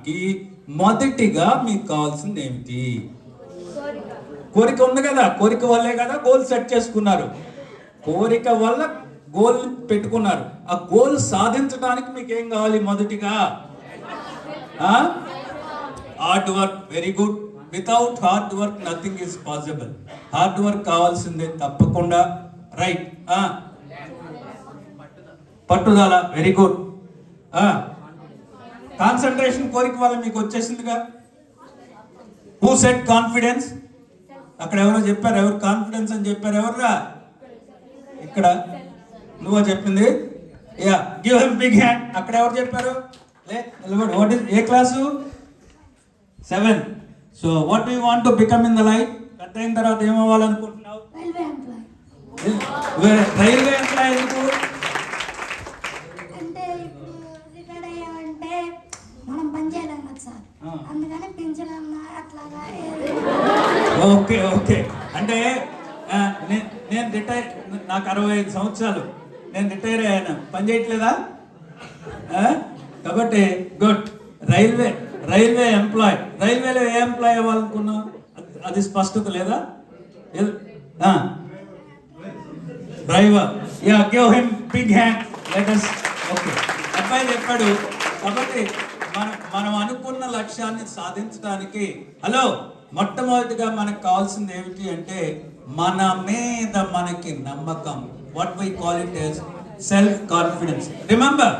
సాధించడానికి మొదటిగా మీకు కావాల్సింది ఏమిటి? కోరిక ఉంది కదా, కోరిక వల్లే కదా గోల్ సెట్ చేసుకున్నారు. కోరిక వల్ల గోల్ పెట్టుకున్నారు. ఆ గోల్ సాధించడానికి మీకు ఏం కావాలి? మొదటిగా hard work. Very good. Without hard work nothing is possible. Hard work కావాల్సిందే తప్పకుండా. రైట్. పట్టుదల. Very good. కాన్సన్ట్రేషన్ కోరిక వల్ల మీకు వచ్చేసిందిగా. Who set confidence? అక్కడ ఎవరో చెప్పారు. ఎవరు కాన్ఫిడెన్స్ అని చెప్పారు? ఎవర్రా? ఇక్కడ నువ్వు చెప్పింది. Yeah, give him big hand. అక్కడ ఎవరు చెప్పారు? నిలబడు. What is a class? 7. So what do you want to become in the life? పెద్ద అయిన తర్వాత ఏమవ్వాలనుకుంటున్నావు? Railway employee. ఎందుకు? అంటే ఇప్పుడు రిటైర్డ్ అయ్యామంటే మనం పని చేయలేం కదా సార్, అందుకని పెంచడం అట్లాగా. Okay okay. అంటే నేను రిటైర్, నాకు 65 సంవత్సరాలు, నేను రిటైర్ అయ్యాను, పని చేయట్లేదా? కాబట్టి గుడ్. Railway employee. రైల్వేలో ఏ ఎంప్లాయ్ అవ్వాలనుకున్నావు? అది స్పష్టత లేదా? Driver. Yeah, give him big hand. Let us. Okay, అబ్బాయి చెప్పాడు. కాబట్టి మనం అనుకున్న లక్ష్యాన్ని సాధించడానికి మొట్టమొదటిగా మనకు కావాల్సింది ఏమిటి అంటే మన మీద మనకి నమ్మకం. What we call it as self confidence. Remember,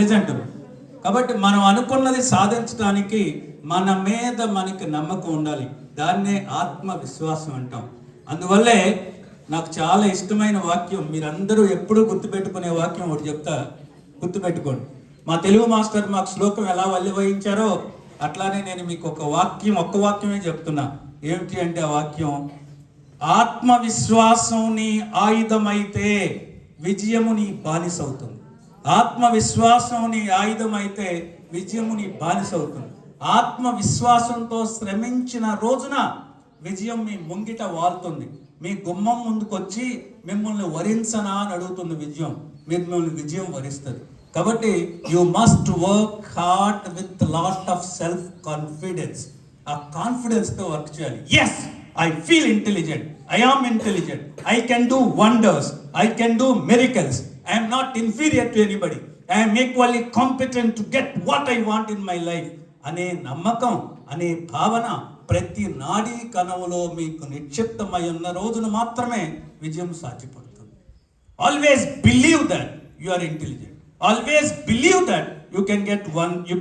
listen to. కాబట్టి మనం అనుకున్నది సాధించడానికి మన మీద మనకి నమ్మకం ఉండాలి. దాన్నే ఆత్మవిశ్వాసం అంటాం. అందువల్లే నాకు చాలా ఇష్టమైన వాక్యం, మీరందరూ ఎప్పుడూ గుర్తుపెట్టుకునే వాక్యం ఒకటి చెప్తా, గుర్తుపెట్టుకోండి. మా తెలుగు మాస్టర్ మాకు శ్లోకం ఎలా వల్లివహించారో అట్లానే నేను మీకు ఒక్క వాక్యమే చెప్తున్నా. ఏమిటి అంటే ఆ వాక్యం, ఆత్మవిశ్వాసం నీ ఆయుధమైతే విజయము నీ బానిస అవుతుంది. ఆత్మవిశ్వాసం నీ ఆయుధమైతే విజయము నీ బానిస అవుతుంది. ఆత్మవిశ్వాసంతో శ్రమించిన రోజున విజయం మీ ముంగిట వాళ్తుంది. మీ గుమ్మం ముందుకొచ్చి మిమ్మల్ని వరించనా అని అడుగుతుంది విజయం. మిమ్మల్ని విజయం వరిస్తుంది. కాబట్టి you must work hard with lot of self confidence. ఆ కాన్ఫిడెన్స్ తో వర్క్ చేయాలి. Yes, I feel intelligent, I am intelligent, I can do wonders, I can do miracles, I am not inferior to anybody, I am equally competent to get what I want in my life అనే నమ్మకం, అనే భావన ప్రతి నాడీ కణములో మీకు నిక్షిప్తమై ఉన్న రోజున మాత్రమే విజయం సాధ్యపడుతుంది. Always believe that you are intelligent. Always believe that you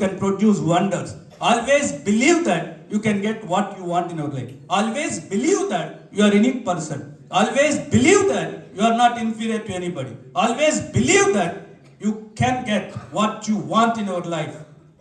can produce wonders. Always believe that you can get what you want in your life. Always believe that you are unique person. Always believe that you are not inferior to anybody. Always believe that you can get what you want in your life.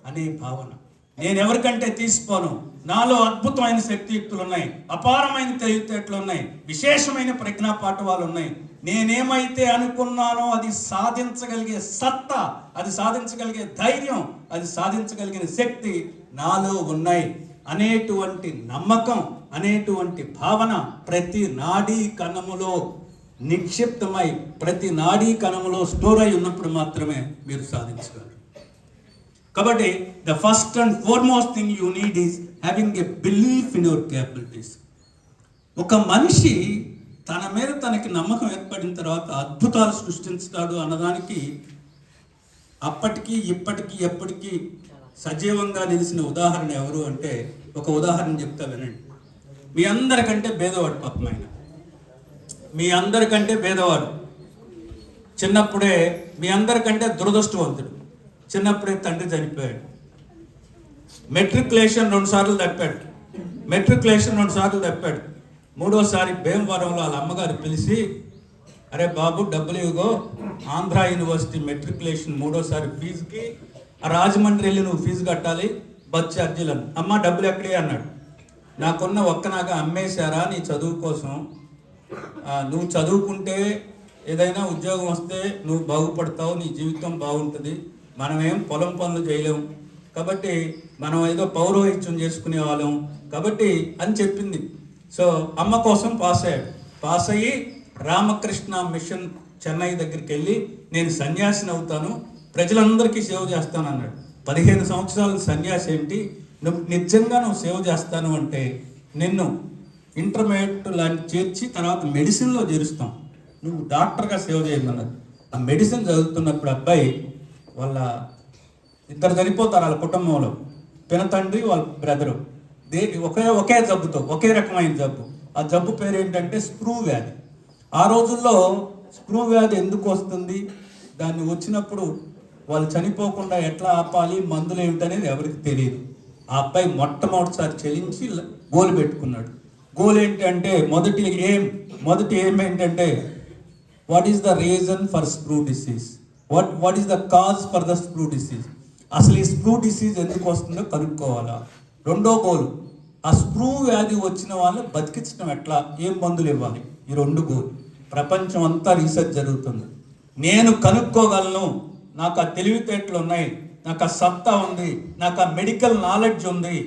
అనే భావన. నేను ఎవరికంటే తీసిపోను. నాలో అద్భుతమైన శక్తియుక్తులు ఉన్నాయి, అపారమైన తెలివితేటలు ఉన్నాయి, విశేషమైన ప్రజ్ఞా పాఠవాలు ఉన్నాయి. నేనేమైతే అనుకున్నానో అది సాధించగలిగే సత్తా, అది సాధించగలిగే ధైర్యం, అది సాధించగలిగిన శక్తి నాలో ఉన్నాయి అనేటువంటి నమ్మకం, అనేటువంటి భావన ప్రతి నాడీ కణములో నిక్షిప్తమై, ప్రతి నాడీ కణములో స్టోర్ అయి ఉన్నప్పుడు మాత్రమే మీరు సాధించగలరు. కాబట్టి the first and foremost thing you need is having a belief in your capabilities. ఒక మనిషి తన మీద తనకి నమ్మకం ఏర్పడిన తర్వాత అద్భుతాలు సృష్టించుతాడు అన్నదానికి అప్పటికి ఇప్పటికీ ఎప్పటికీ సజీవంగా నిలిచిన ఉదాహరణ ఎవరు అంటే, ఒక ఉదాహరణ చెప్తా వినండి. మీ అందరికంటే భేదవాడు పాపం ఆయన, మీ అందరికంటే భేదవాడు. చిన్నప్పుడే మీ అందరికంటే దురదృష్టవంతుడు. చిన్నప్పుడే తండ్రి చనిపోయాడు. మెట్రికులేషన్ 2 సార్లు తప్పాడు. 3వసారి భీమవరంలో వాళ్ళ అమ్మగారు పిలిచి, అరే బాబు డబ్బులు ఇవ్వగో, ఆంధ్ర యూనివర్సిటీ మెట్రికులేషన్ 3వసారి ఫీజుకి రాజమండ్రి వెళ్ళి నువ్వు ఫీజు కట్టాలి, బస్ ఛార్జీలను. అమ్మ డబ్బులు ఎక్కడే అన్నాడు. నాకున్న ఒక్కనాగా అమ్మేశారా నీ చదువు కోసం? నువ్వు చదువుకుంటే ఏదైనా ఉద్యోగం వస్తే నువ్వు బాగుపడతావు, నీ జీవితం బాగుంటుంది. మనమేం పొలం పనులు చేయలేము కాబట్టి మనం ఏదో పౌరోహిత్యం చేసుకునే వాళ్ళం కాబట్టి అని చెప్పింది. సో అమ్మ కోసం పాస్ అయ్యి రామకృష్ణ మిషన్ చెన్నై దగ్గరికి వెళ్ళి నేను సన్యాసిని అవుతాను, ప్రజలందరికీ సేవ చేస్తాను అన్నాడు. 15 సంవత్సరాలు సన్యాసి ఏంటి, నువ్వు నిజంగా నువ్వు సేవ చేస్తాను అంటే నిన్ను ఇంటర్మీడియట్ లాంటి చేర్చి తర్వాత మెడిసిన్లో చేరుస్తాం, నువ్వు డాక్టర్గా సేవ చేయమన్నారు. ఆ మెడిసిన్ చదువుతున్నప్పుడు అబ్బాయి వాళ్ళ ఇద్దరు చనిపోతారు వాళ్ళ కుటుంబంలో, పినతండ్రి వాళ్ళ బ్రదరు. ఒకే జబ్బుతో, ఒకే రకమైన జబ్బు. ఆ జబ్బు పేరు ఏంటంటే స్క్రూ వ్యాధి. ఆ రోజుల్లో స్క్రూ వ్యాధి ఎందుకు వస్తుంది, దాన్ని వచ్చినప్పుడు వాళ్ళు చనిపోకుండా ఎట్లా ఆపాలి, మందులు ఏమిటనేది ఎవరికి తెలియదు. ఆ అబ్బాయి మొట్టమొదటిసారి చెల్లించి గోల్ పెట్టుకున్నాడు. గోల్ ఏంటంటే మొదటి ఎయిమ్ ఏంటంటే what is the reason for screw disease, what is the cause for the screw disease, అసలు ఈ స్క్రూ డిసీజ్ ఎందుకు వస్తుందో కనుక్కోవాలా. రెండో గోల్, ఆ స్క్రూ వ్యాధి వచ్చిన వాళ్ళు బతికించడం ఎట్లా, ఏం మందులు ఇవ్వాలి. ఈ 2 గోల్. ప్రపంచం అంతా రీసెర్చ్ జరుగుతుంది. నేను కనుక్కోగలను, నాకు ఆ తెలివితేటలు ఉన్నాయి, నాకు ఆ సత్తా ఉంది, నాకు ఆ మెడికల్ నాలెడ్జ్ ఉంది,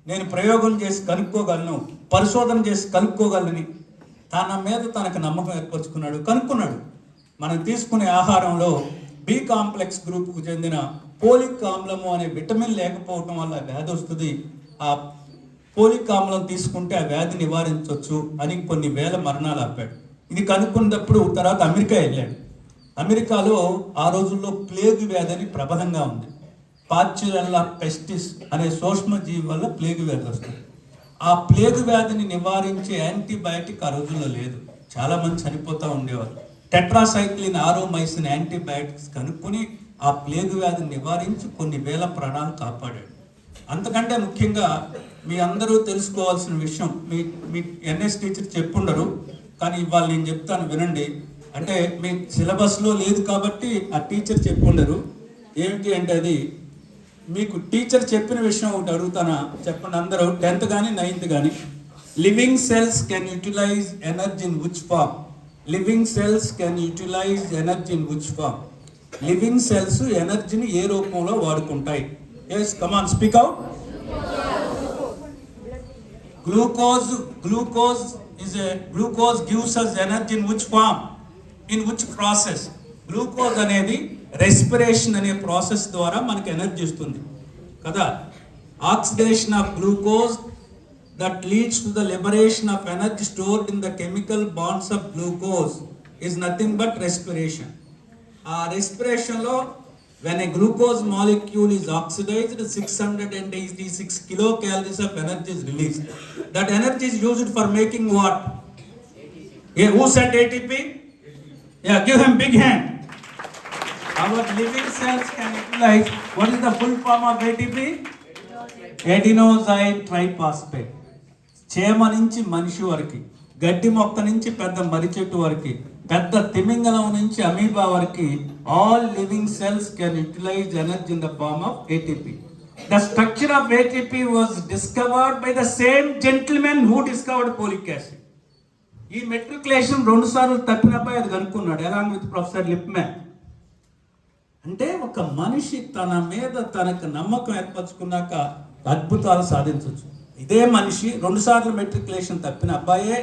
నేను ప్రయోగం చేసి కనుక్కోగలను, పరిశోధన చేసి కనుక్కోగలని తన మీద తనకు నమ్మకం ఏర్పరచుకున్నాడు. కనుక్కున్నాడు, మనం తీసుకునే ఆహారంలో బి కాంప్లెక్స్ గ్రూప్కు చెందిన పోలిక్ ఆమ్లము అనే విటమిన్ లేకపోవటం వల్ల వ్యాధి వస్తుంది, ఆ పోలిక్ ఆమ్లం తీసుకుంటే ఆ వ్యాధి నివారించవచ్చు అని కొన్ని వేల మరణాలు ఆపాడు. ఇది కనుక్కున్నప్పుడు తర్వాత అమెరికా వెళ్ళాడు. అమెరికాలో ఆ రోజుల్లో ప్లేగు వ్యాధి అని ప్రబలంగా ఉంది. పార్చురెల్లా పెస్టిస్ అనే సూక్ష్మజీవి వల్ల ప్లేగు వ్యాధి వస్తుంది. ఆ ప్లేగు వ్యాధిని నివారించే యాంటీబయాటిక్ ఆ రోజుల్లో లేదు, చాలామంది చనిపోతూ ఉండేవారు. టెట్రాసైక్లిన్ ఆరోమైసిన్ యాంటీబయాటిక్స్ కనుక్కొని ఆ ప్లేగు వ్యాధిని నివారించి కొన్ని వేల ప్రాణాలు కాపాడాడు. అంతకంటే ముఖ్యంగా మీ అందరూ తెలుసుకోవాల్సిన విషయం, మీ ఎన్ఎస్ టీచర్ చెప్పుండరు, కానీ ఇవాళ నేను చెప్తాను వినండి. అంటే మీ సిలబస్లో లేదు కాబట్టి ఆ టీచర్ చెప్పుండరు. ఏమిటి అంటే అది మీకు టీచర్ చెప్పిన విషయం ఒకటి అడుగుతానా, చెప్పండి అందరూ. 10th కానీ 9th కానీ, living cells can utilise energy in which form, living cells can utilise energy in which form, living cells ఎనర్జీని ఏ రూపంలో వాడుకుంటాయి. Yes, come on speak out. Glucose gives us energy in which form, in which process. Glucose అనేది respiration అనే process ద్వారా మనకి energy ఇస్తుంది కదా. Oxidation of glucose that leads to the liberation of energy stored in the chemical bonds of glucose is nothing but respiration. ఆ రెస్పిరేషన్లో when a glucose molecule is oxidized, 686 kilocalories of energy is released. That energy is used for making what? Yeah, who said ATP? Yeah, give him big hand. Our living cells can utilize, what is the full form of ATP? Adenosine triphosphate. చేమ నుంచి మనిషి వరకు, గడ్డి మొక్క నుంచి పెద్ద మర్రి చెట్టు వరకు, పెద్ద తిమింగలం నుంచి అమీబా వరకు, all living cells can utilize energy in the form of ATP. The structure of ATP was discovered by the same gentleman who discovered folic acid. ఈ మెట్రికులేషన్ 2 సార్లు తప్పినపై అది కనుక్కున్నాడు, అలాంగ్ విత్ ప్రొఫెసర్ లిప్మ్యాన్. అంటే ఒక మనిషి తన మీద తనకు నమ్మకం ఏర్పరచుకున్నాక అద్భుతాలు సాధించవచ్చు. ఇదే మనిషి 2 సార్లు మెట్రికులేషన్ తప్పిన అబ్బాయే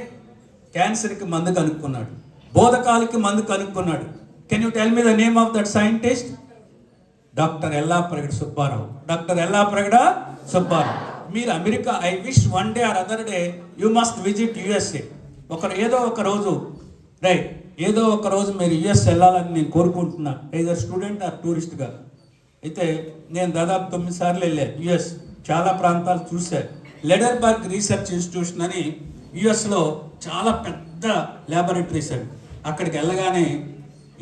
క్యాన్సర్కి మందు కనుక్కున్నాడు, బోధకాలకి మందు కనుక్కున్నాడు. Can you tell me the name of that scientist? Doctor Yellapragada Subbarao. Doctor Yellapragada Subbarao. మీరు America, I wish one day or other day you must visit USA. ఏదో ఒక రోజు మీరు యుఎస్ వెళ్ళాలని నేను కోరుకుంటున్నా, ఐదర్ స్టూడెంట్ ఆర్ టూరిస్ట్గా. అయితే నేను దాదాపు 9 సార్లు వెళ్ళాను యుఎస్, చాలా ప్రాంతాలు చూశాను. లెడర్బర్గ్ రీసెర్చ్ ఇన్స్టిట్యూషన్ అని యుఎస్లో చాలా పెద్ద ల్యాబొరేటరీస్ అండి. అక్కడికి వెళ్ళగానే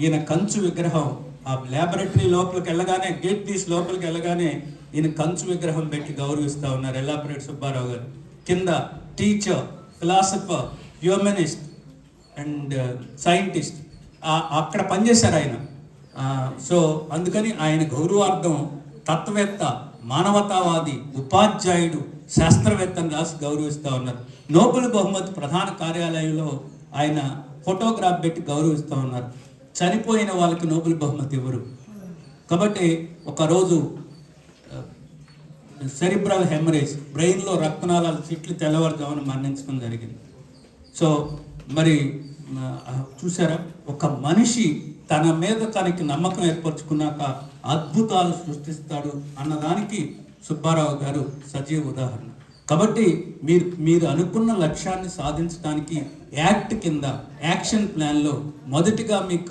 ఈయన కంచు విగ్రహం, ఆ ల్యాబొరేటరీ లోపలికి వెళ్ళగానే, గేట్ తీసి లోపలికి వెళ్ళగానే ఈయన కంచు విగ్రహం పెట్టి గౌరవిస్తూ ఉన్నారు ఎల్లాప్రగడ సుబ్బారావు గారు. కింద teacher, philosopher, humanist and scientist అక్కడ పనిచేశారు ఆయన. సో అందుకని ఆయన గౌరవార్థం తత్వవేత్త, మానవతావాది, ఉపాధ్యాయుడు, శాస్త్రవేత్తను రాసి గౌరవిస్తూ ఉన్నారు. నోబెల్ బహుమతి ప్రధాన కార్యాలయంలో ఆయన ఫోటోగ్రాఫ్ పెట్టి గౌరవిస్తూ ఉన్నారు. చనిపోయిన వాళ్ళకి నోబెల్ బహుమతి ఇవ్వరు. కాబట్టి ఒకరోజు సెరిబ్రల్ హెమరేజ్, బ్రెయిన్లో రక్తనాళాలు చిట్లు తెల్లవారుజామున మరణించడం జరిగింది. సో మరి చూసారా, ఒక మనిషి తన మీద తనకి నమ్మకం ఏర్పరచుకున్నాక అద్భుతాలు సృష్టిస్తాడు అన్నదానికి సుబ్బారావు గారు సజీవ ఉదాహరణ. కాబట్టి మీరు అనుకున్న లక్ష్యాన్ని సాధించడానికి యాక్ట్ కింద యాక్షన్ ప్లాన్లో మొదటిగా మీకు